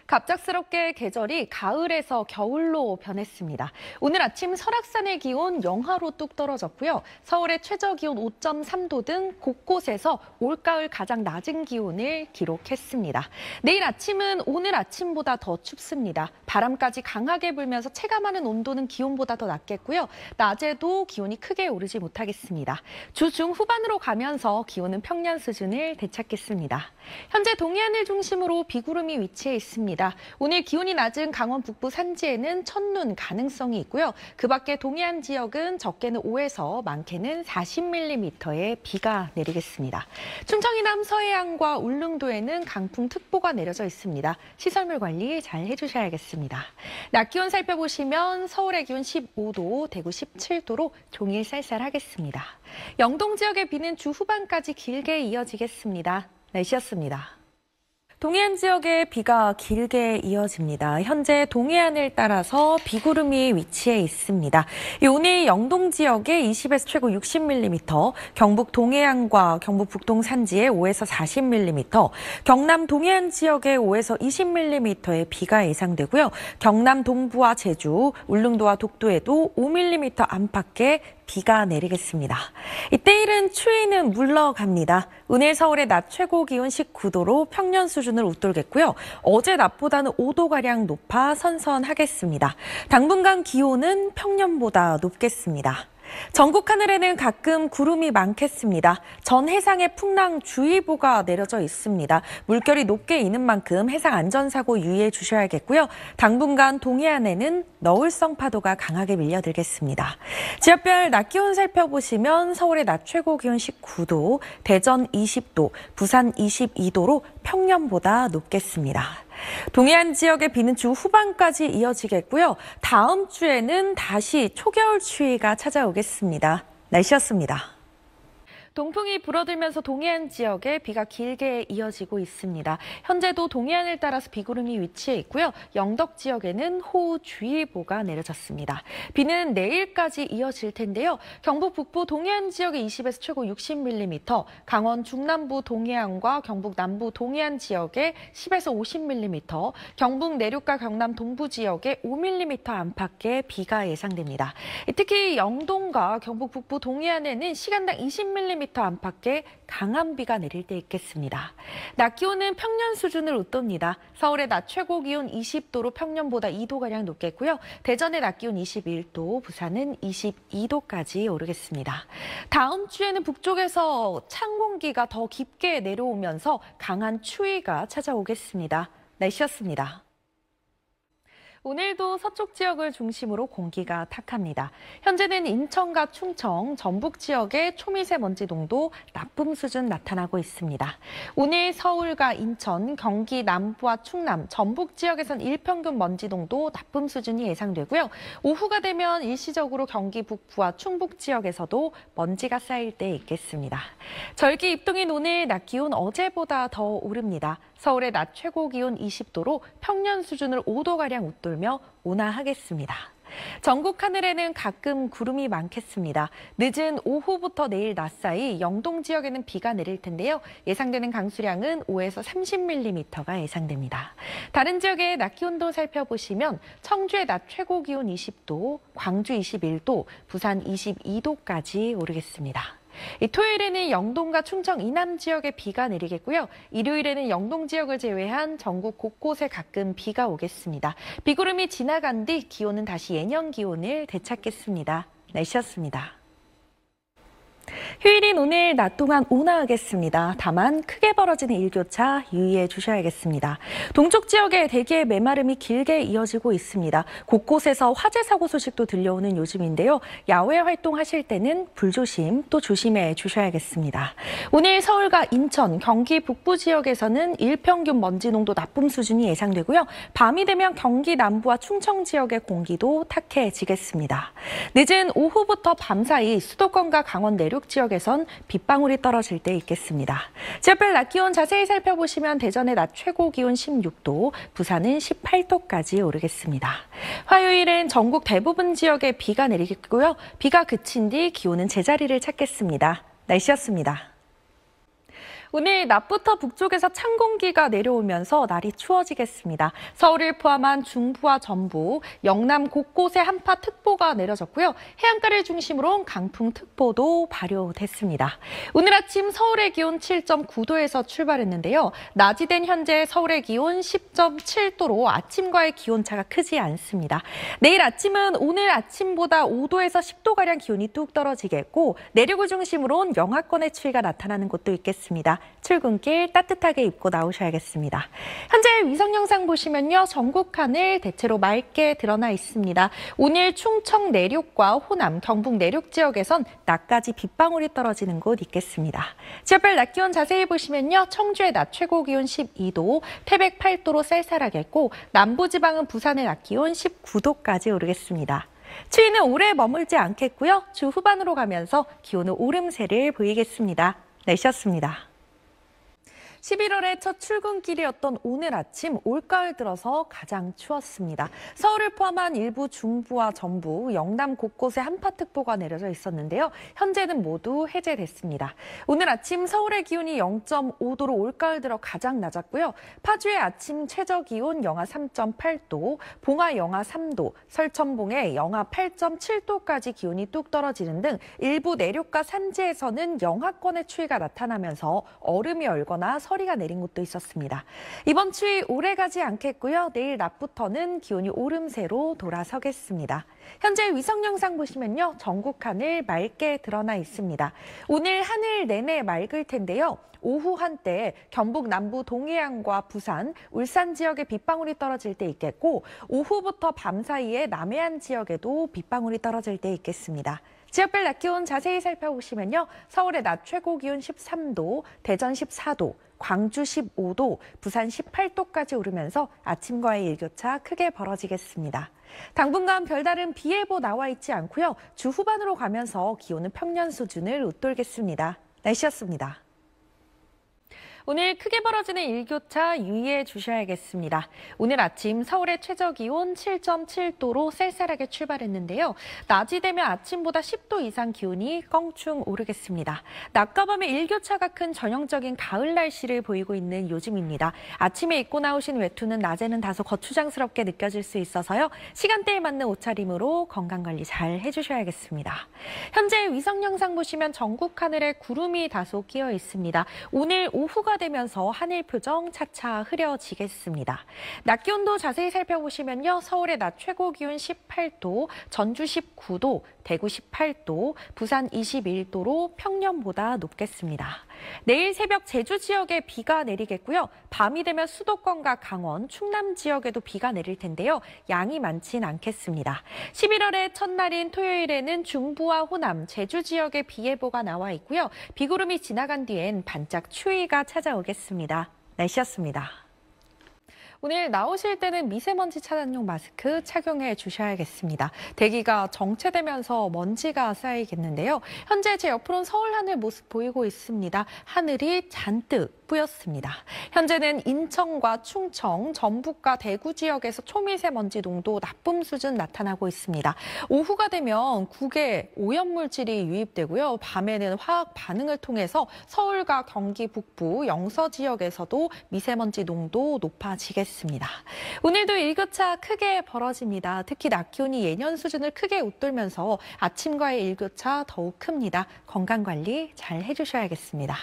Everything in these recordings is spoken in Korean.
갑작스럽게 계절이 가을에서 겨울로 변했습니다. 오늘 아침 설악산의 기온 영하로 뚝 떨어졌고요. 서울의 최저 기온 5.3도 등 곳곳에서 올가을 가장 낮은 기온을 기록했습니다. 내일 아침은 오늘 아침보다 더 춥습니다. 바람까지 강하게 불면서 체감하는 온도는 기온보다 더 낮겠고요. 낮에도 기온이 크게 오르지 못하겠습니다. 주 중후반으로 가면서 기온은 평년 수준을 되찾겠습니다. 현재 동해안을 중심으로 비구름이 위치해 있습니다. 오늘 기온이 낮은 강원 북부 산지에는 첫눈 가능성이 있고요. 그 밖에 동해안 지역은 적게는 5에서 많게는 40mm의 비가 내리겠습니다. 충청 이남 서해안과 울릉도에는 강풍특보가 내려져 있습니다. 시설물 관리 잘 해주셔야겠습니다. 낮 기온 살펴보시면 서울의 기온 15도, 대구 17도로 종일 쌀쌀하겠습니다. 영동 지역의 비는 주 후반까지 길게 이어지겠습니다. 날씨였습니다. 동해안 지역에 비가 길게 이어집니다. 현재 동해안을 따라서 비구름이 위치해 있습니다. 오늘 영동 지역에 20에서 최고 60mm, 경북 동해안과 경북 북동 산지에 5에서 40mm, 경남 동해안 지역에 5에서 20mm의 비가 예상되고요. 경남 동부와 제주, 울릉도와 독도에도 5mm 안팎의 비가 내리겠습니다. 이때일은 추위는 물러갑니다. 오늘 서울의 낮 최고 기온 19도로 평년 수준을 웃돌겠고요. 어제 낮보다는 5도가량 높아 선선하겠습니다. 당분간 기온은 평년보다 높겠습니다. 전국 하늘에는 가끔 구름이 많겠습니다. 전 해상에 풍랑주의보가 내려져 있습니다. 물결이 높게 이는 만큼 해상 안전사고 유의해 주셔야겠고요. 당분간 동해안에는 너울성 파도가 강하게 밀려들겠습니다. 지역별 낮 기온 살펴보시면 서울의 낮 최고 기온 19도, 대전 20도, 부산 22도로 평년보다 높겠습니다. 동해안 지역의 비는 주 후반까지 이어지겠고요. 다음 주에는 다시 초겨울 추위가 찾아오겠습니다. 날씨였습니다. 동풍이 불어들면서 동해안 지역에 비가 길게 이어지고 있습니다. 현재도 동해안을 따라서 비구름이 위치해 있고요. 영덕 지역에는 호우주의보가 내려졌습니다. 비는 내일까지 이어질 텐데요. 경북 북부 동해안 지역에 20에서 최고 60mm, 강원 중남부 동해안과 경북 남부 동해안 지역에 10에서 50mm, 경북 내륙과 경남 동부 지역에 5mm 안팎의 비가 예상됩니다. 특히 영동과 경북 북부 동해안에는 시간당 20mm 안팎의 강한 비가 내릴 때 있겠습니다. 낮 기온은 평년 수준을 웃돕니다. 서울의 낮 최고 기온 20도로 평년보다 2도가량 높겠고요. 대전의 낮 기온 21도, 부산은 22도까지 오르겠습니다. 다음 주에는 북쪽에서 찬 공기가 더 깊게 내려오면서 강한 추위가 찾아오겠습니다. 날씨였습니다. 오늘도 서쪽 지역을 중심으로 공기가 탁합니다. 현재는 인천과 충청, 전북 지역의 초미세먼지 농도 나쁨 수준 나타나고 있습니다. 오늘 서울과 인천, 경기 남부와 충남, 전북 지역에선 일평균 먼지 농도 나쁨 수준이 예상되고요. 오후가 되면 일시적으로 경기 북부와 충북 지역에서도 먼지가 쌓일 때 있겠습니다. 절기 입동인 오늘 낮 기온 어제보다 더 오릅니다. 서울의 낮 최고 기온 20도로 평년 수준을 5도가량 웃돌며 온화하겠습니다. 전국 하늘에는 가끔 구름이 많겠습니다. 늦은 오후부터 내일 낮 사이 영동 지역에는 비가 내릴 텐데요. 예상되는 강수량은 5에서 30mm가 예상됩니다. 다른 지역의 낮 기온도 살펴보시면 청주의 낮 최고 기온 20도, 광주 21도, 부산 22도까지 오르겠습니다. 토요일에는 영동과 충청 이남 지역에 비가 내리겠고요. 일요일에는 영동 지역을 제외한 전국 곳곳에 가끔 비가 오겠습니다. 비구름이 지나간 뒤 기온은 다시 예년 기온을 되찾겠습니다. 날씨였습니다. 휴일인 오늘 낮 동안 온화하겠습니다. 다만 크게 벌어지는 일교차 유의해 주셔야겠습니다. 동쪽 지역에 대기의 메마름이 길게 이어지고 있습니다. 곳곳에서 화재 사고 소식도 들려오는 요즘인데요. 야외 활동하실 때는 불조심 또 조심해 주셔야겠습니다. 오늘 서울과 인천, 경기 북부 지역에서는 일평균 먼지 농도 나쁨 수준이 예상되고요. 밤이 되면 경기 남부와 충청 지역의 공기도 탁해지겠습니다. 늦은 오후부터 밤 사이 수도권과 강원 내륙 지역에선 빗방울이 떨어질 때 있겠습니다. 지역별 낮 기온 자세히 살펴보시면 대전의 낮 최고 기온 16도, 부산은 18도까지 오르겠습니다. 화요일엔 전국 대부분 지역에 비가 내리겠고요. 비가 그친 뒤 기온은 제자리를 찾겠습니다. 날씨였습니다. 오늘 낮부터 북쪽에서 찬 공기가 내려오면서 날이 추워지겠습니다. 서울을 포함한 중부와 전부, 영남 곳곳에 한파특보가 내려졌고요. 해안가를 중심으로 강풍특보도 발효됐습니다. 오늘 아침 서울의 기온 7.9도에서 출발했는데요. 낮이 된 현재 서울의 기온 10.7도로 아침과의 기온차가 크지 않습니다. 내일 아침은 오늘 아침보다 5도에서 10도가량 기온이 뚝 떨어지겠고 내륙을 중심으로 영하권의 추위가 나타나는 곳도 있겠습니다. 출근길 따뜻하게 입고 나오셔야겠습니다. 현재 위성 영상 보시면요. 전국 하늘 대체로 맑게 드러나 있습니다. 오늘 충청 내륙과 호남, 경북 내륙 지역에선 낮까지 빗방울이 떨어지는 곳 있겠습니다. 지역별 낮 기온 자세히 보시면요. 청주의 낮 최고 기온 12도, 태백 8도로 쌀쌀하겠고 남부지방은 부산의 낮 기온 19도까지 오르겠습니다. 추위는 오래 머물지 않겠고요. 주 후반으로 가면서 기온은 오름세를 보이겠습니다. 날씨였습니다. 11월의 첫 출근길이었던 오늘 아침, 올가을 들어서 가장 추웠습니다. 서울을 포함한 일부 중부와 전부, 영남 곳곳에 한파특보가 내려져 있었는데요. 현재는 모두 해제됐습니다. 오늘 아침 서울의 기온이 0.5도로 올가을 들어 가장 낮았고요. 파주의 아침 최저기온 영하 3.8도, 봉화 영하 3도, 설천봉에 영하 8.7도까지 기온이 뚝 떨어지는 등 일부 내륙과 산지에서는 영하권의 추위가 나타나면서 얼음이 얼거나 서리가 내린 곳도 있었습니다. 이번 추위 오래가지 않겠고요. 내일 낮부터는 기온이 오름세로 돌아서겠습니다. 현재 위성 영상 보시면요. 전국 하늘 맑게 드러나 있습니다. 오늘 하늘 내내 맑을 텐데요. 오후 한때 경북 남부 동해안과 부산, 울산 지역에 빗방울이 떨어질 때 있겠고 오후부터 밤 사이에 남해안 지역에도 빗방울이 떨어질 때 있겠습니다. 지역별 낮 기온 자세히 살펴보시면요. 서울의 낮 최고 기온 13도, 대전 14도, 광주 15도, 부산 18도까지 오르면서 아침과의 일교차 크게 벌어지겠습니다. 당분간 별다른 비 예보 나와 있지 않고요. 주 후반으로 가면서 기온은 평년 수준을 웃돌겠습니다. 날씨였습니다. 오늘 크게 벌어지는 일교차 유의해 주셔야겠습니다. 오늘 아침 서울의 최저기온 7.7도로 쌀쌀하게 출발했는데요. 낮이 되면 아침보다 10도 이상 기온이 껑충 오르겠습니다. 낮과 밤의 일교차가 큰 전형적인 가을 날씨를 보이고 있는 요즘입니다. 아침에 입고 나오신 외투는 낮에는 다소 거추장스럽게 느껴질 수 있어서요. 시간대에 맞는 옷차림으로 건강관리 잘 해주셔야겠습니다. 현재 위성 영상 보시면 전국 하늘에 구름이 다소 끼어 있습니다. 오늘 오후가 되면서 하늘 표정 차차 흐려지겠습니다. 낮 기온도 자세히 살펴보시면요. 서울의 낮 최고 기온 18도, 전주 19도, 대구 18도, 부산 21도로 평년보다 높겠습니다. 내일 새벽 제주 지역에 비가 내리겠고요. 밤이 되면 수도권과 강원, 충남 지역에도 비가 내릴 텐데요. 양이 많진 않겠습니다. 11월의 첫날인 토요일에는 중부와 호남, 제주 지역에 비 예보가 나와 있고요. 비구름이 지나간 뒤엔 반짝 추위가 찾아오겠습니다. 날씨였습니다. 오늘 나오실 때는 미세먼지 차단용 마스크 착용해 주셔야겠습니다. 대기가 정체되면서 먼지가 쌓이겠는데요. 현재 제 옆으로는 서울 하늘 모습 보이고 있습니다. 하늘이 잔뜩 뿌였습니다. 현재는 인천과 충청, 전북과 대구 지역에서 초미세먼지 농도 나쁨 수준 나타나고 있습니다. 오후가 되면 국에 오염물질이 유입되고요. 밤에는 화학 반응을 통해서 서울과 경기 북부, 영서 지역에서도 미세먼지 농도 높아지겠습니다. 오늘도 일교차 크게 벌어집니다. 특히 낮 기온이 예년 수준을 크게 웃돌면서 아침과의 일교차 더욱 큽니다. 건강관리 잘 해주셔야겠습니다.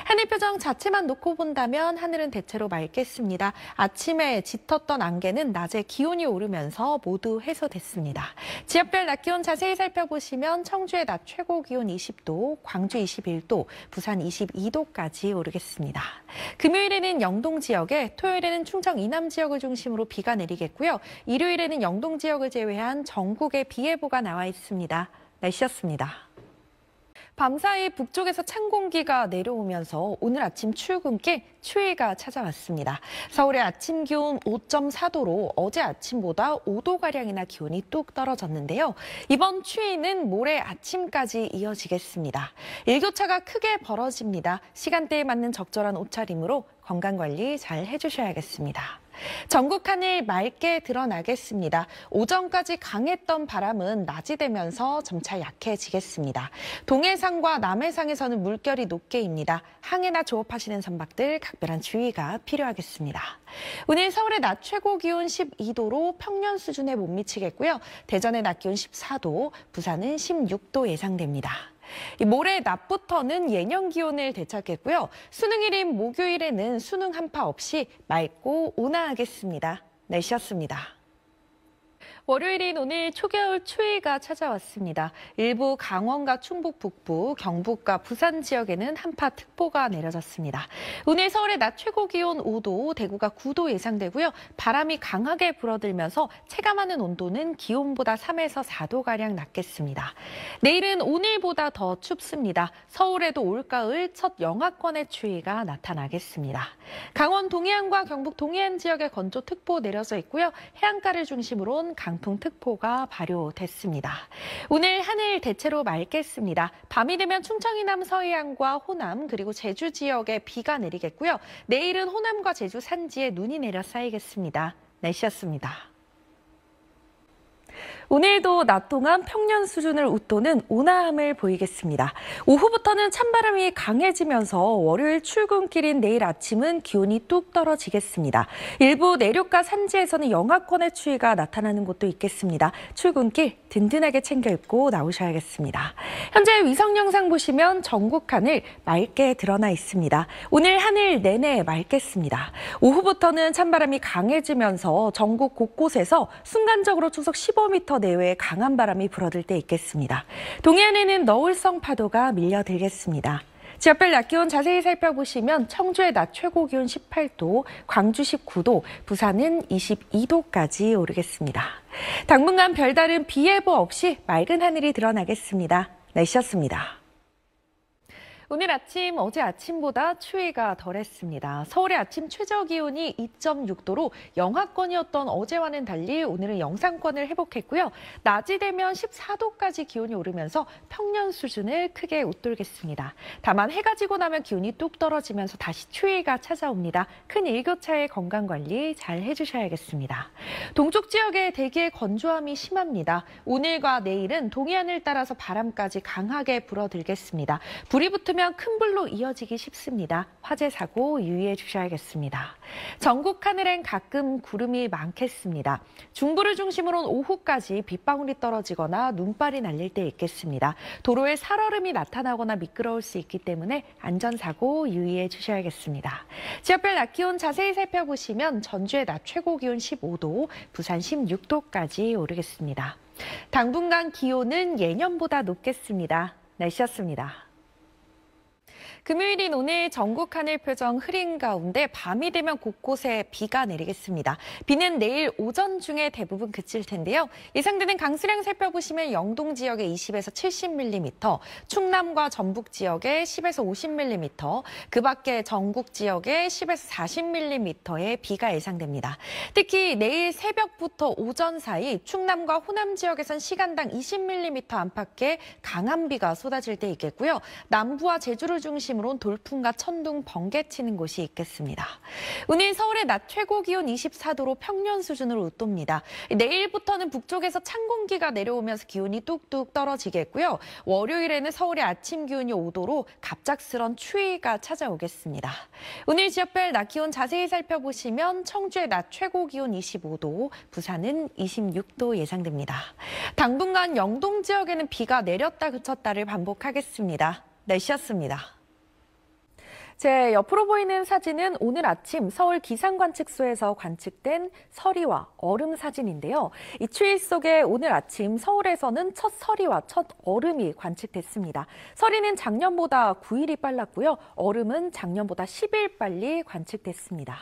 하늘 표정 자체만 놓고 본다면 하늘은 대체로 맑겠습니다. 아침에 짙었던 안개는 낮에 기온이 오르면서 모두 해소됐습니다. 지역별 낮 기온 자세히 살펴보시면 청주의 낮 최고 기온 20도, 광주 21도, 부산 22도까지 오르겠습니다. 금요일에는 영동 지역에, 토요일에는 충청 이남 지역을 중심으로 비가 내리겠고요. 일요일에는 영동 지역을 제외한 전국에 비 예보가 나와 있습니다. 날씨였습니다. 밤사이 북쪽에서 찬 공기가 내려오면서 오늘 아침 출근길 추위가 찾아왔습니다. 서울의 아침 기온 5.4도로 어제 아침보다 5도가량이나 기온이 뚝 떨어졌는데요. 이번 추위는 모레 아침까지 이어지겠습니다. 일교차가 크게 벌어집니다. 시간대에 맞는 적절한 옷차림으로 건강관리 잘 해주셔야겠습니다. 전국 하늘 맑게 드러나겠습니다. 오전까지 강했던 바람은 낮이 되면서 점차 약해지겠습니다. 동해상과 남해상에서는 물결이 높게 입니다. 항해나 조업하시는 선박들 각별한 주의가 필요하겠습니다. 오늘 서울의 낮 최고 기온 12도로 평년 수준에 못 미치겠고요. 대전의 낮 기온 14도, 부산은 16도 예상됩니다. 모레 낮부터는 예년 기온을 되찾겠고요. 수능일인 목요일에는 수능 한파 없이 맑고 온화하겠습니다. 날씨였습니다. 월요일인 오늘 초겨울 추위가 찾아왔습니다. 일부 강원과 충북 북부, 경북과 부산 지역에는 한파특보가 내려졌습니다. 오늘 서울의 낮 최고 기온 5도, 대구가 9도 예상되고요. 바람이 강하게 불어들면서 체감하는 온도는 기온보다 3에서 4도가량 낮겠습니다. 내일은 오늘보다 더 춥습니다. 서울에도 올가을 첫 영하권의 추위가 나타나겠습니다. 강원 동해안과 경북 동해안 지역에 건조특보 내려져 있고요. 해안가를 중심으로는 강풍특보가 발효됐습니다. 오늘 하늘 대체로 맑겠습니다. 밤이 되면 충청 이남 서해안과 호남 그리고 제주 지역에 비가 내리겠고요. 내일은 호남과 제주 산지에 눈이 내려 쌓이겠습니다. 날씨였습니다. 오늘도 낮 동안 평년 수준을 웃도는 온화함을 보이겠습니다. 오후부터는 찬바람이 강해지면서 월요일 출근길인 내일 아침은 기온이 뚝 떨어지겠습니다. 일부 내륙과 산지에서는 영하권의 추위가 나타나는 곳도 있겠습니다. 출근길 든든하게 챙겨 입고 나오셔야겠습니다. 현재 위성 영상 보시면 전국 하늘 맑게 드러나 있습니다. 오늘 하늘 내내 맑겠습니다. 오후부터는 찬바람이 강해지면서 전국 곳곳에서 순간적으로 초속 15m 내외의 강한 바람이 불어들 때 있겠습니다. 동해안에는 너울성 파도가 밀려들겠습니다. 지역별 낮 기온 자세히 살펴보시면 청주의 낮 최고 기온 18도, 광주 19도, 부산은 22도까지 오르겠습니다. 당분간 별다른 비 예보 없이 맑은 하늘이 드러나겠습니다. 날씨였습니다. 오늘 아침 어제 아침보다 추위가 덜했습니다. 서울의 아침 최저 기온이 2.6도로 영하권이었던 어제와는 달리 오늘은 영상권을 회복했고요. 낮이 되면 14도까지 기온이 오르면서 평년 수준을 크게 웃돌겠습니다. 다만 해가 지고 나면 기온이 뚝 떨어지면서 다시 추위가 찾아옵니다. 큰 일교차의 건강관리 잘 해주셔야겠습니다. 동쪽 지역의 대기의 건조함이 심합니다. 오늘과 내일은 동해안을 따라서 바람까지 강하게 불어들겠습니다. 불이 붙으면 큰 불로 이어지기 쉽습니다. 화재 사고 유의해 주셔야겠습니다. 전국 하늘엔 가끔 구름이 많겠습니다. 중부를 중심으로는 오후까지 빗방울이 떨어지거나 눈발이 날릴 때 있겠습니다. 도로에 살얼음이 나타나거나 미끄러울 수 있기 때문에 안전사고 유의해 주셔야겠습니다. 지역별 낮 기온 자세히 살펴보시면 전주의 낮 최고 기온 15도, 부산 16도까지 오르겠습니다. 당분간 기온은 예년보다 높겠습니다. 날씨였습니다. 금요일인 오늘 전국 하늘 표정 흐린 가운데 밤이 되면 곳곳에 비가 내리겠습니다. 비는 내일 오전 중에 대부분 그칠 텐데요. 예상되는 강수량 살펴보시면 영동 지역에 20에서 70mm, 충남과 전북 지역에 10에서 50mm, 그 밖에 전국 지역에 10에서 40mm의 비가 예상됩니다. 특히 내일 새벽부터 오전 사이 충남과 호남 지역에선 시간당 20mm 안팎의 강한 비가 쏟아질 때 있겠고요. 남부와 제주를 중심으로 돌풍과 천둥, 번개 치는 곳이 있겠습니다. 오늘 서울의 낮 최고 기온 24도로 평년 수준으로 웃돕니다. 내일부터는 북쪽에서 찬 공기가 내려오면서 기온이 뚝뚝 떨어지겠고요. 월요일에는 서울의 아침 기온이 5도로 갑작스런 추위가 찾아오겠습니다. 오늘 지역별 낮 기온 자세히 살펴보시면 청주의 낮 최고 기온 25도, 부산은 26도 예상됩니다. 당분간 영동 지역에는 비가 내렸다 그쳤다를 반복하겠습니다. 날씨였습니다. 제 옆으로 보이는 사진은 오늘 아침 서울 기상관측소에서 관측된 서리와 얼음 사진인데요. 이 추위 속에 오늘 아침 서울에서는 첫 서리와 첫 얼음이 관측됐습니다. 서리는 작년보다 9일이 빨랐고요. 얼음은 작년보다 10일 빨리 관측됐습니다.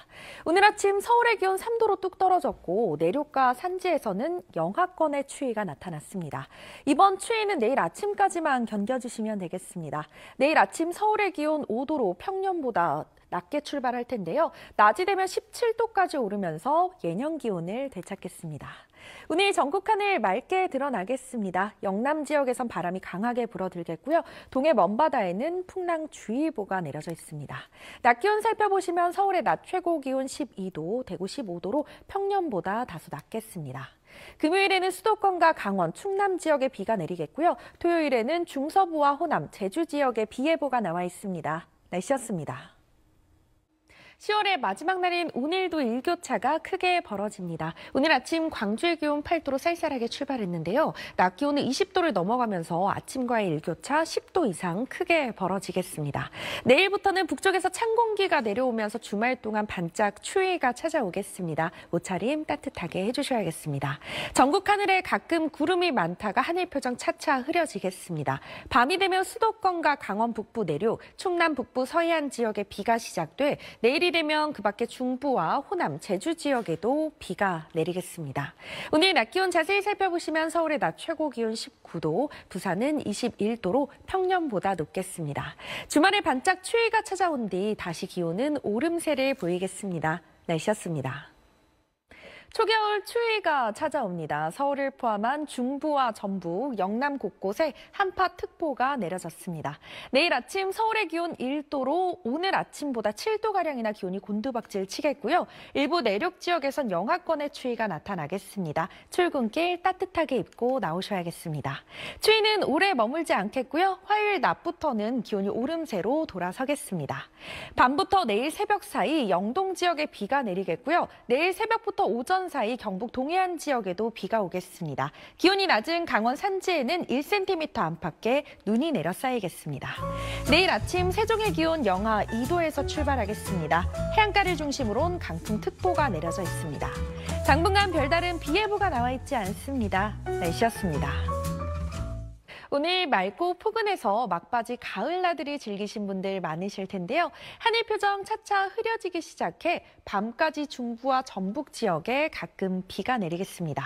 오늘 아침 서울의 기온 3도로 뚝 떨어졌고 내륙과 산지에서는 영하권의 추위가 나타났습니다. 이번 추위는 내일 아침까지만 견뎌주시면 되겠습니다. 내일 아침 서울의 기온 5도로 평년보다 낮게 출발할 텐데요. 낮이 되면 17도까지 오르면서 예년 기온을 되찾겠습니다. 오늘 전국 하늘 맑게 드러나겠습니다. 영남 지역에선 바람이 강하게 불어들겠고요. 동해 먼바다에는 풍랑주의보가 내려져 있습니다. 낮 기온 살펴보시면 서울의 낮 최고 기온 12도, 대구 15도로 평년보다 다소 낮겠습니다. 금요일에는 수도권과 강원, 충남 지역에 비가 내리겠고요. 토요일에는 중서부와 호남, 제주 지역에 비 예보가 나와 있습니다. 날씨였습니다. 10월의 마지막 날인 오늘도 일교차가 크게 벌어집니다. 오늘 아침 광주의 기온 8도로 쌀쌀하게 출발했는데요. 낮 기온은 20도를 넘어가면서 아침과의 일교차 10도 이상 크게 벌어지겠습니다. 내일부터는 북쪽에서 찬 공기가 내려오면서 주말 동안 반짝 추위가 찾아오겠습니다. 옷차림 따뜻하게 해주셔야겠습니다. 전국 하늘에 가끔 구름이 많다가 하늘 표정 차차 흐려지겠습니다. 밤이 되면 수도권과 강원 북부 내륙, 충남 북부 서해안 지역에 비가 시작돼 내일이 되면 그 밖에 중부와 호남, 제주 지역에도 비가 내리겠습니다. 오늘 낮 기온 자세히 살펴보시면 서울의 낮 최고 기온 19도, 부산은 21도로 평년보다 높겠습니다. 주말에 반짝 추위가 찾아온 뒤 다시 기온은 오름세를 보이겠습니다. 날씨였습니다. 초겨울 추위가 찾아옵니다. 서울을 포함한 중부와 전북, 영남 곳곳에 한파특보가 내려졌습니다. 내일 아침 서울의 기온 1도로 오늘 아침보다 7도가량이나 기온이 곤두박질 치겠고요. 일부 내륙 지역에선 영하권의 추위가 나타나겠습니다. 출근길 따뜻하게 입고 나오셔야겠습니다. 추위는 오래 머물지 않겠고요. 화요일 낮부터는 기온이 오름세로 돌아서겠습니다. 밤부터 내일 새벽 사이 영동 지역에 비가 내리겠고요. 내일 새벽부터 오전 사이 경북 동해안 지역에도 비가 오겠습니다. 기온이 낮은 강원 산지에는 1cm 안팎의 눈이 내려 쌓이겠습니다. 내일 아침 세종의 기온 영하 2도에서 출발하겠습니다. 해안가를 중심으로 강풍특보가 내려져 있습니다. 당분간 별다른 비 예보가 나와 있지 않습니다. 날씨였습니다. 오늘 맑고 포근해서 막바지 가을 나들이 즐기신 분들 많으실 텐데요. 하늘 표정 차차 흐려지기 시작해 밤까지 중부와 전북 지역에 가끔 비가 내리겠습니다.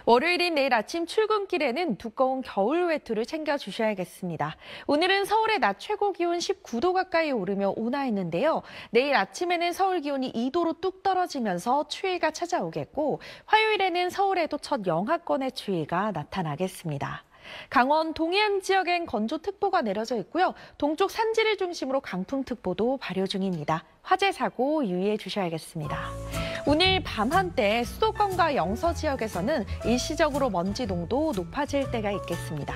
월요일인 내일 아침 출근길에는 두꺼운 겨울 외투를 챙겨주셔야겠습니다. 오늘은 서울의 낮 최고 기온 19도 가까이 오르며 온화했는데요. 내일 아침에는 서울 기온이 2도로 뚝 떨어지면서 추위가 찾아오겠고 화요일에는 서울에도 첫 영하권의 추위가 나타나겠습니다. 강원 동해안 지역엔 건조특보가 내려져 있고요. 동쪽 산지를 중심으로 강풍특보도 발효 중입니다. 화재 사고 유의해 주셔야겠습니다. 오늘 밤 한때 수도권과 영서 지역에서는 일시적으로 먼지 농도 높아질 때가 있겠습니다.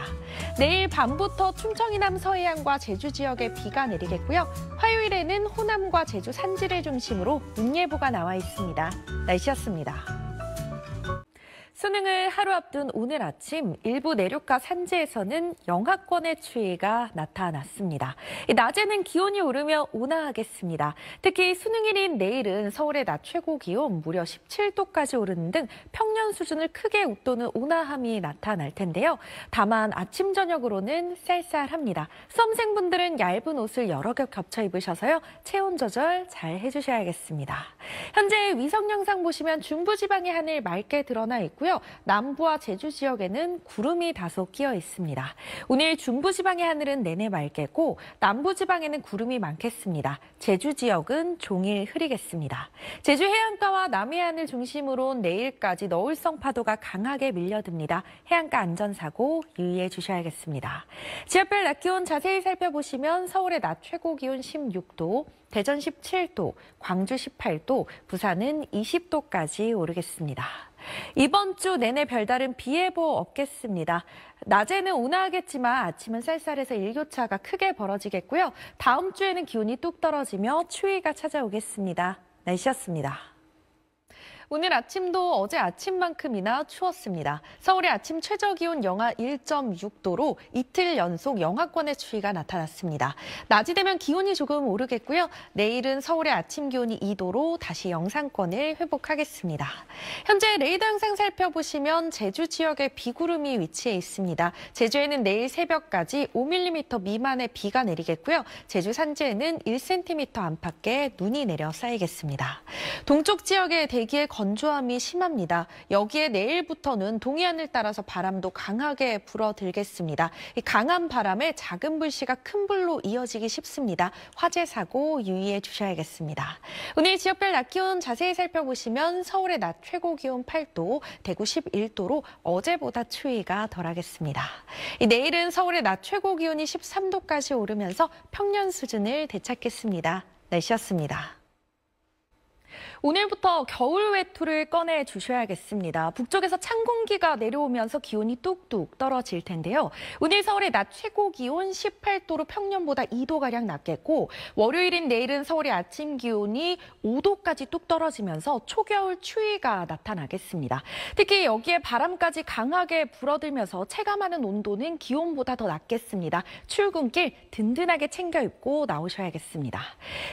내일 밤부터 충청 이남 서해안과 제주 지역에 비가 내리겠고요. 화요일에는 호남과 제주 산지를 중심으로 눈 예보가 나와 있습니다. 날씨였습니다. 수능을 하루 앞둔 오늘 아침 일부 내륙과 산지에서는 영하권의 추위가 나타났습니다. 낮에는 기온이 오르며 온화하겠습니다. 특히 수능일인 내일은 서울의 낮 최고 기온 무려 17도까지 오르는 등 평년 수준을 크게 웃도는 온화함이 나타날 텐데요. 다만 아침 저녁으로는 쌀쌀합니다. 수험생분들은 얇은 옷을 여러 겹 겹쳐 입으셔서요. 체온 조절 잘 해주셔야겠습니다. 현재 위성 영상 보시면 중부지방의 하늘 맑게 드러나 있고요. 남부와 제주 지역에는 구름이 다소 끼어 있습니다. 오늘 중부지방의 하늘은 내내 맑겠고 남부지방에는 구름이 많겠습니다. 제주 지역은 종일 흐리겠습니다. 제주 해안가와 남해안을 중심으로 내일까지 너울성 파도가 강하게 밀려듭니다. 해안가 안전사고 유의해 주셔야겠습니다. 지역별 낮 기온 자세히 살펴보시면 서울의 낮 최고 기온 16도, 대전 17도, 광주 18도, 부산은 20도까지 오르겠습니다. 이번 주 내내 별다른 비 예보 없겠습니다. 낮에는 온화하겠지만 아침은 쌀쌀해서 일교차가 크게 벌어지겠고요. 다음 주에는 기온이 뚝 떨어지며 추위가 찾아오겠습니다. 날씨였습니다. 오늘 아침도 어제 아침만큼이나 추웠습니다. 서울의 아침 최저 기온 영하 1.6도로 이틀 연속 영하권의 추위가 나타났습니다. 낮이 되면 기온이 조금 오르겠고요. 내일은 서울의 아침 기온이 2도로 다시 영상권을 회복하겠습니다. 현재 레이더 영상 살펴보시면 제주 지역에 비구름이 위치해 있습니다. 제주에는 내일 새벽까지 5mm 미만의 비가 내리겠고요. 제주 산지에는 1cm 안팎의 눈이 내려 쌓이겠습니다. 동쪽 지역의 대기의 건조함이 심합니다. 여기에 내일부터는 동해안을 따라서 바람도 강하게 불어들겠습니다. 이 강한 바람에 작은 불씨가 큰 불로 이어지기 쉽습니다. 화재 사고 유의해 주셔야겠습니다. 오늘 지역별 낮 기온 자세히 살펴보시면 서울의 낮 최고 기온 8도, 대구 11도로 어제보다 추위가 덜하겠습니다. 내일은 서울의 낮 최고 기온이 13도까지 오르면서 평년 수준을 되찾겠습니다. 날씨였습니다. 오늘부터 겨울 외투를 꺼내 주셔야겠습니다. 북쪽에서 찬 공기가 내려오면서 기온이 뚝뚝 떨어질 텐데요. 오늘 서울의 낮 최고 기온 18도로 평년보다 2도가량 낮겠고 월요일인 내일은 서울의 아침 기온이 5도까지 뚝 떨어지면서 초겨울 추위가 나타나겠습니다. 특히 여기에 바람까지 강하게 불어들면서 체감하는 온도는 기온보다 더 낮겠습니다. 출근길 든든하게 챙겨 입고 나오셔야겠습니다.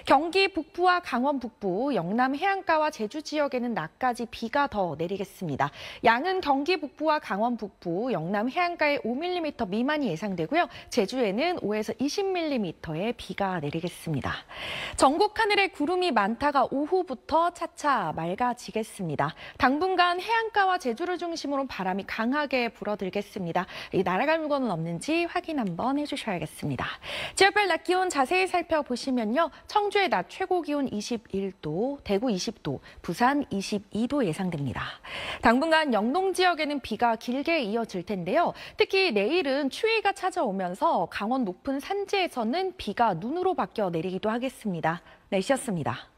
경기 북부와 강원 북부, 영남 해안가와 제주 지역에는 낮까지 비가 더 내리겠습니다. 양은 경기 북부와 강원 북부, 영남 해안가에 5mm 미만이 예상되고요. 제주에는 5에서 20mm의 비가 내리겠습니다. 전국 하늘에 구름이 많다가 오후부터 차차 맑아지겠습니다. 당분간 해안가와 제주를 중심으로 바람이 강하게 불어들겠습니다. 날아갈 물건은 없는지 확인 한번 해주셔야겠습니다. 지역별 낮 기온 자세히 살펴보시면요. 청주의 낮 최고 기온 21도, 대구 20도, 부산 22도 예상됩니다. 당분간 영동 지역에는 비가 길게 이어질 텐데요. 특히 내일은 추위가 찾아오면서 강원 높은 산지에서는 비가 눈으로 바뀌어 내리기도 하겠습니다. 날씨였습니다.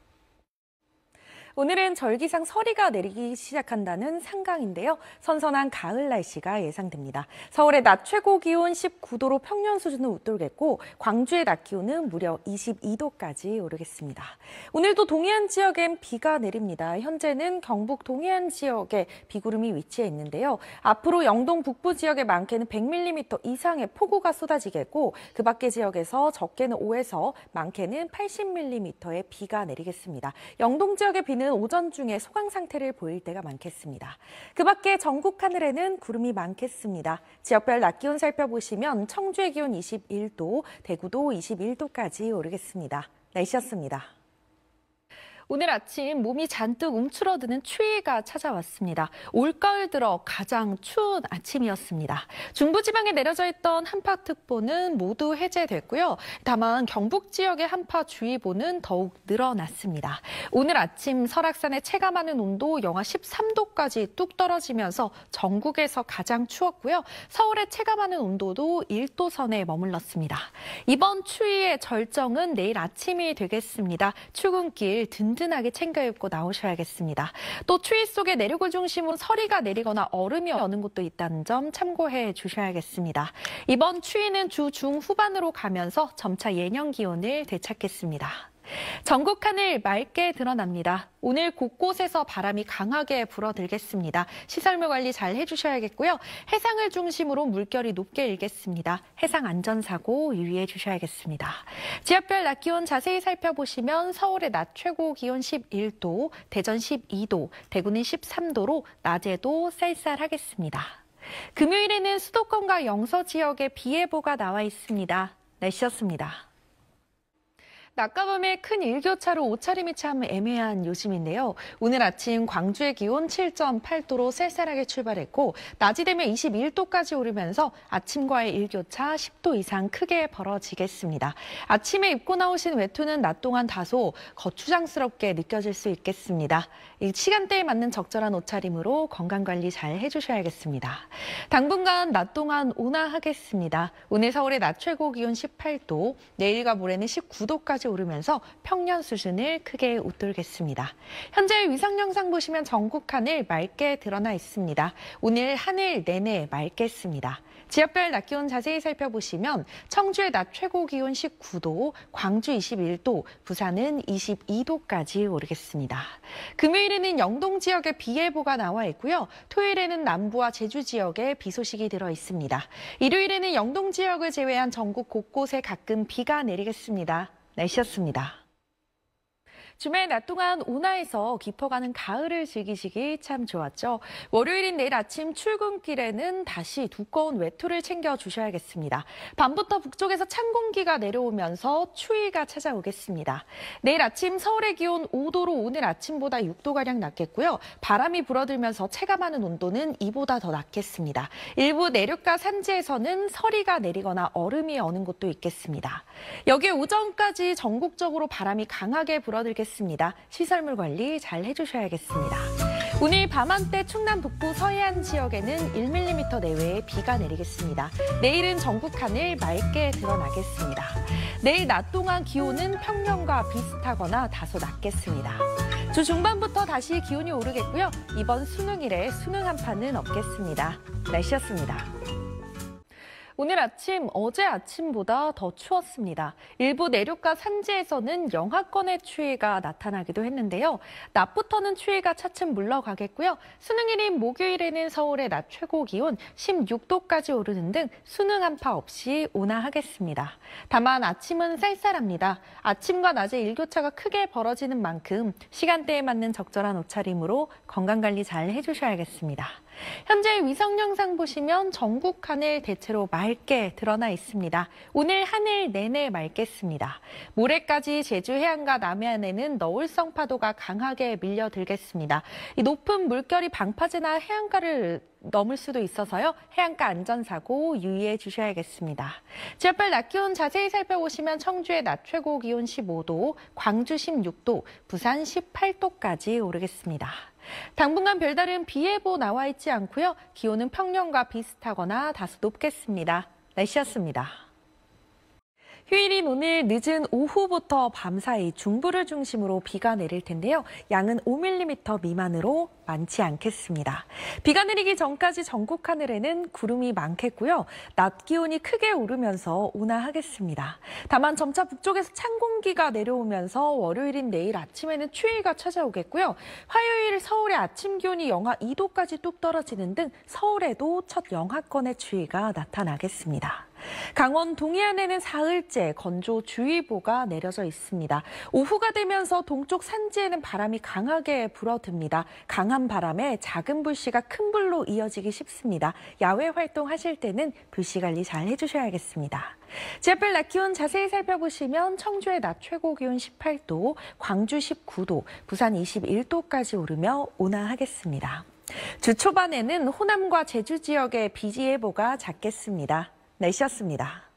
오늘은 절기상 서리가 내리기 시작한다는 상강인데요. 선선한 가을 날씨가 예상됩니다. 서울의 낮 최고 기온 19도로 평년 수준을 웃돌겠고 광주의 낮 기온은 무려 22도까지 오르겠습니다. 오늘도 동해안 지역엔 비가 내립니다. 현재는 경북 동해안 지역에 비구름이 위치해 있는데요. 앞으로 영동 북부 지역에 많게는 100mm 이상의 폭우가 쏟아지겠고 그 밖의 지역에서 적게는 5에서 많게는 80mm의 비가 내리겠습니다. 영동 지역의 비는 오전 중에 소강 상태를 보일 때가 많겠습니다. 그 밖에 전국 하늘에는 구름이 많겠습니다. 지역별 낮 기온 살펴보시면 청주의 기온 21도, 대구도 21도까지 오르겠습니다. 날씨였습니다. 오늘 아침 몸이 잔뜩 움츠러드는 추위가 찾아왔습니다. 올가을 들어 가장 추운 아침이었습니다. 중부지방에 내려져 있던 한파특보는 모두 해제됐고요. 다만 경북 지역의 한파주의보는 더욱 늘어났습니다. 오늘 아침 설악산에 체감하는 온도 영하 13도까지 뚝 떨어지면서 전국에서 가장 추웠고요. 서울에 체감하는 온도도 1도 선에 머물렀습니다. 이번 추위의 절정은 내일 아침이 되겠습니다. 출근길 든든하게 챙겨 입고 나오셔야겠습니다. 또 추위 속에 내륙을 중심으로 서리가 내리거나 얼음이 오는 곳도 있다는 점 참고해 주셔야겠습니다. 이번 추위는 주 중후반으로 가면서 점차 예년 기온을 되찾겠습니다. 전국 하늘 맑게 드러납니다. 오늘 곳곳에서 바람이 강하게 불어들겠습니다. 시설물 관리 잘 해주셔야겠고요. 해상을 중심으로 물결이 높게 일겠습니다. 해상 안전사고 유의해 주셔야겠습니다. 지역별 낮 기온 자세히 살펴보시면 서울의 낮 최고 기온 11도, 대전 12도, 대구는 13도로 낮에도 쌀쌀하겠습니다. 금요일에는 수도권과 영서 지역에 비 예보가 나와 있습니다. 날씨였습니다. 낮과 밤에 큰 일교차로 옷차림이 참 애매한 요즘인데요. 오늘 아침 광주의 기온 7.8도로 쌀쌀하게 출발했고 낮이 되면 21도까지 오르면서 아침과의 일교차 10도 이상 크게 벌어지겠습니다. 아침에 입고 나오신 외투는 낮 동안 다소 거추장스럽게 느껴질 수 있겠습니다. 이 시간대에 맞는 적절한 옷차림으로 건강관리 잘 해주셔야겠습니다. 당분간 낮 동안 온화하겠습니다. 오늘 서울의 낮 최고 기온 18도, 내일과 모레는 19도까지 오르면서 평년 수준을 크게 웃돌겠습니다. 현재 위성 영상 보시면 전국 하늘 맑게 드러나 있습니다. 오늘 하늘 내내 맑겠습니다. 지역별 낮 기온 자세히 살펴보시면 청주의 낮 최고 기온 19도, 광주 21도, 부산은 22도까지 오르겠습니다. 금요일에는 영동 지역에 비 예보가 나와 있고요. 토요일에는 남부와 제주 지역에 비 소식이 들어 있습니다. 일요일에는 영동 지역을 제외한 전국 곳곳에 가끔 비가 내리겠습니다. 날씨였습니다. 주말 낮 동안 운하에서 깊어가는 가을을 즐기시기 참 좋았죠. 월요일인 내일 아침 출근길에는 다시 두꺼운 외투를 챙겨주셔야겠습니다. 밤부터 북쪽에서 찬 공기가 내려오면서 추위가 찾아오겠습니다. 내일 아침 서울의 기온 5도로 오늘 아침보다 6도가량 낮겠고요. 바람이 불어들면서 체감하는 온도는 이보다 더 낮겠습니다. 일부 내륙과 산지에서는 서리가 내리거나 얼음이 어는 곳도 있겠습니다. 여기에 오전까지 전국적으로 바람이 강하게 불어들겠습니다. 시설물 관리 잘 해주셔야겠습니다. 오늘 밤한때 충남 북부 서해안 지역에는 1mm 내외의 비가 내리겠습니다. 내일은 전국 하늘 맑게 드러나겠습니다. 내일 낮 동안 기온은 평년과 비슷하거나 다소 낮겠습니다. 주 중반부터 다시 기온이 오르겠고요. 이번 수능일에 수능 한파는 없겠습니다. 날씨였습니다. 오늘 아침 어제 아침보다 더 추웠습니다. 일부 내륙과 산지에서는 영하권의 추위가 나타나기도 했는데요. 낮부터는 추위가 차츰 물러가겠고요. 수능일인 목요일에는 서울의 낮 최고 기온 16도까지 오르는 등 수능 한파 없이 온화하겠습니다. 다만 아침은 쌀쌀합니다. 아침과 낮에 일교차가 크게 벌어지는 만큼 시간대에 맞는 적절한 옷차림으로 건강관리 잘 해주셔야겠습니다. 현재 위성 영상 보시면 전국 하늘 대체로 맑게 드러나 있습니다. 오늘 하늘 내내 맑겠습니다. 모레까지 제주 해안과 남해안에는 너울성 파도가 강하게 밀려들겠습니다. 이 높은 물결이 방파제나 해안가를 넘을 수도 있어서요. 해안가 안전사고 유의해 주셔야겠습니다. 지역별 낮 기온 자세히 살펴보시면 청주의 낮 최고 기온 15도, 광주 16도, 부산 18도까지 오르겠습니다. 당분간 별다른 비 예보 나와 있지 않고요. 기온은 평년과 비슷하거나 다소 높겠습니다. 날씨였습니다. 휴일인 오늘 늦은 오후부터 밤사이 중부를 중심으로 비가 내릴 텐데요. 양은 5mm 미만으로 많지 않겠습니다. 비가 내리기 전까지 전국 하늘에는 구름이 많겠고요. 낮 기온이 크게 오르면서 온화하겠습니다. 다만 점차 북쪽에서 찬 공기가 내려오면서 월요일인 내일 아침에는 추위가 찾아오겠고요. 화요일 서울의 아침 기온이 영하 2도까지 뚝 떨어지는 등 서울에도 첫 영하권의 추위가 나타나겠습니다. 강원 동해안에는 사흘째 건조주의보가 내려져 있습니다. 오후가 되면서 동쪽 산지에는 바람이 강하게 불어듭니다. 강한 바람에 작은 불씨가 큰 불로 이어지기 쉽습니다. 야외 활동하실 때는 불씨 관리 잘 해주셔야겠습니다. 지역별 낮 기온 자세히 살펴보시면 청주의 낮 최고 기온 18도, 광주 19도, 부산 21도까지 오르며 온화하겠습니다. 주 초반에는 호남과 제주 지역의 비 예보가 잦겠습니다. 날씨였습니다.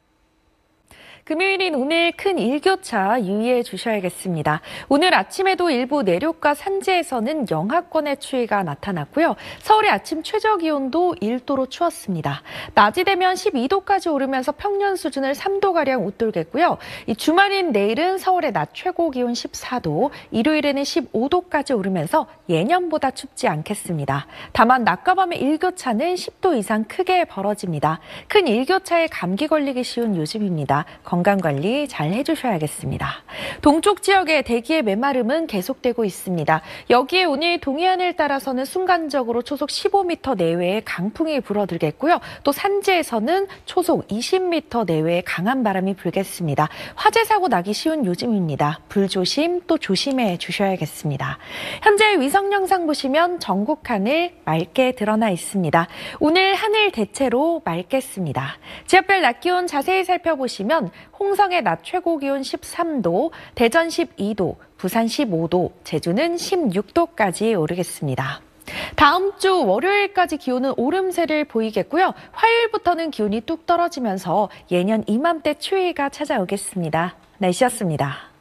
금요일인 오늘 큰 일교차 유의해 주셔야겠습니다. 오늘 아침에도 일부 내륙과 산지에서는 영하권의 추위가 나타났고요. 서울의 아침 최저 기온도 1도로 추웠습니다. 낮이 되면 12도까지 오르면서 평년 수준을 3도가량 웃돌겠고요. 이 주말인 내일은 서울의 낮 최고 기온 14도, 일요일에는 15도까지 오르면서 예년보다 춥지 않겠습니다. 다만 낮과 밤의 일교차는 10도 이상 크게 벌어집니다. 큰 일교차에 감기 걸리기 쉬운 요즘입니다. 건강관리 잘 해주셔야겠습니다. 동쪽 지역의 대기의 메마름은 계속되고 있습니다. 여기에 오늘 동해안을 따라서는 순간적으로 초속 15m 내외의 강풍이 불어들겠고요. 또 산지에서는 초속 20m 내외의 강한 바람이 불겠습니다. 화재 사고 나기 쉬운 요즘입니다. 불조심 또 조심해 주셔야겠습니다. 현재 위성 영상 보시면 전국 하늘 맑게 드러나 있습니다. 오늘 하늘 대체로 맑겠습니다. 지역별 낮 기온 자세히 살펴보시면 홍성의 낮 최고 기온 13도, 대전 12도, 부산 15도, 제주는 16도까지 오르겠습니다. 다음 주 월요일까지 기온은 오름세를 보이겠고요. 화요일부터는 기온이 뚝 떨어지면서 예년 이맘때 추위가 찾아오겠습니다. 날씨였습니다.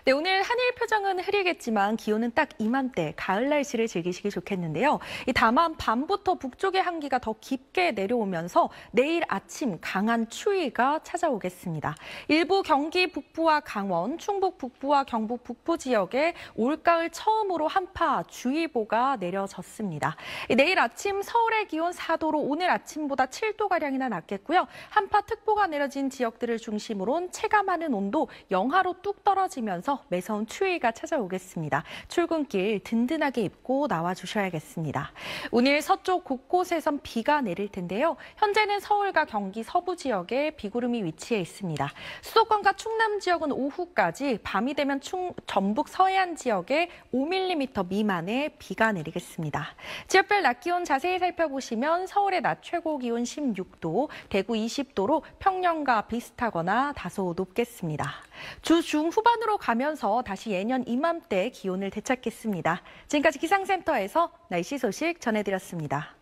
네, 오늘 하늘 표정은 흐리겠지만 기온은 딱 이맘때 가을 날씨를 즐기시기 좋겠는데요. 다만 밤부터 북쪽의 한기가 더 깊게 내려오면서 내일 아침 강한 추위가 찾아오겠습니다. 일부 경기 북부와 강원, 충북 북부와 경북 북부 지역에 올가을 처음으로 한파주의보가 내려졌습니다. 내일 아침 서울의 기온 4도로 오늘 아침보다 7도가량이나 낮겠고요. 한파특보가 내려진 지역들을 중심으로는 체감하는 온도 영하로 뚝 떨어지면서 가면서 매서운 추위가 찾아오겠습니다. 출근길 든든하게 입고 나와주셔야겠습니다. 오늘 서쪽 곳곳에선 비가 내릴 텐데요. 현재는 서울과 경기 서부 지역에 비구름이 위치해 있습니다. 수도권과 충남 지역은 오후까지, 밤이 되면 전북 서해안 지역에 5mm 미만의 비가 내리겠습니다. 지역별 낮 기온 자세히 살펴보시면 서울의 낮 최고 기온 16도, 대구 20도로 평년과 비슷하거나 다소 높겠습니다. 주 중후반으로 가면서 다시 예년 이맘때 기온을 되찾겠습니다. 지금까지 기상센터에서 날씨 소식 전해드렸습니다.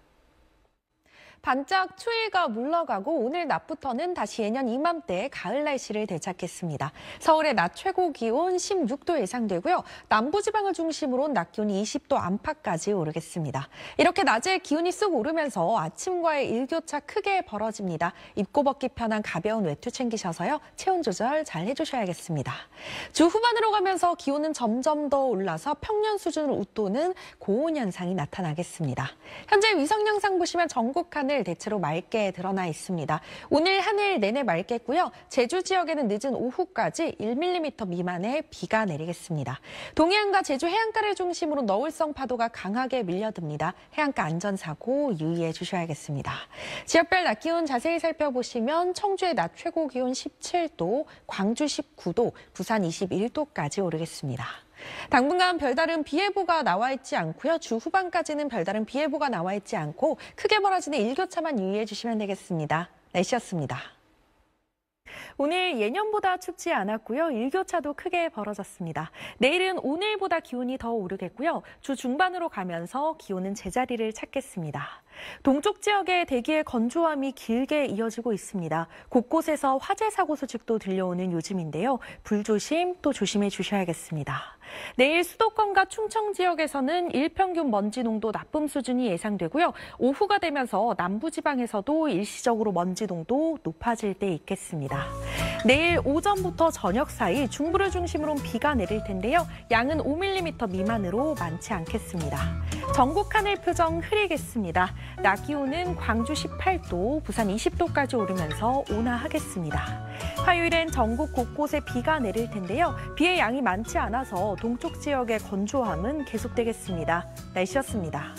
반짝 추위가 물러가고 오늘 낮부터는 다시 예년 이맘때 가을 날씨를 되찾겠습니다. 서울의 낮 최고 기온 16도 예상되고요. 남부지방을 중심으로 낮 기온이 20도 안팎까지 오르겠습니다. 이렇게 낮에 기온이 쑥 오르면서 아침과의 일교차 크게 벌어집니다. 입고 벗기 편한 가벼운 외투 챙기셔서요. 체온 조절 잘 해주셔야겠습니다. 주 후반으로 가면서 기온은 점점 더 올라서 평년 수준을 웃도는 고온 현상이 나타나겠습니다. 현재 위성 영상 보시면 전국 하늘 대체로 맑게 드러나 있습니다. 오늘 하늘 내내 맑겠고요. 제주 지역에는 늦은 오후까지 1mm 미만의 비가 내리겠습니다. 동해안과 제주 해안가를 중심으로 너울성 파도가 강하게 밀려듭니다. 해안가 안전사고 유의해 주셔야겠습니다. 지역별 낮 기온 자세히 살펴보시면 청주의 낮 최고 기온 17도, 광주 19도, 부산 21도까지 오르겠습니다. 당분간 별다른 비 예보가 나와 있지 않고요. 주 후반까지는 별다른 비 예보가 나와 있지 않고 크게 벌어지는 일교차만 유의해 주시면 되겠습니다. 날씨였습니다. 오늘 예년보다 춥지 않았고요. 일교차도 크게 벌어졌습니다. 내일은 오늘보다 기온이 더 오르겠고요. 주 중반으로 가면서 기온은 제자리를 찾겠습니다. 동쪽 지역의 대기의 건조함이 길게 이어지고 있습니다. 곳곳에서 화재 사고 소식도 들려오는 요즘인데요. 불조심 또 조심해 주셔야겠습니다. 내일 수도권과 충청 지역에서는 일평균 먼지 농도 나쁨 수준이 예상되고요. 오후가 되면서 남부지방에서도 일시적으로 먼지 농도 높아질 때 있겠습니다. 내일 오전부터 저녁 사이 중부를 중심으로 비가 내릴 텐데요. 양은 5mm 미만으로 많지 않겠습니다. 전국 하늘 표정 흐리겠습니다. 낮 기온은 광주 18도, 부산 20도까지 오르면서 온화하겠습니다. 화요일엔 전국 곳곳에 비가 내릴 텐데요. 비의 양이 많지 않아서 동쪽 지역의 건조함은 계속되겠습니다. 날씨였습니다.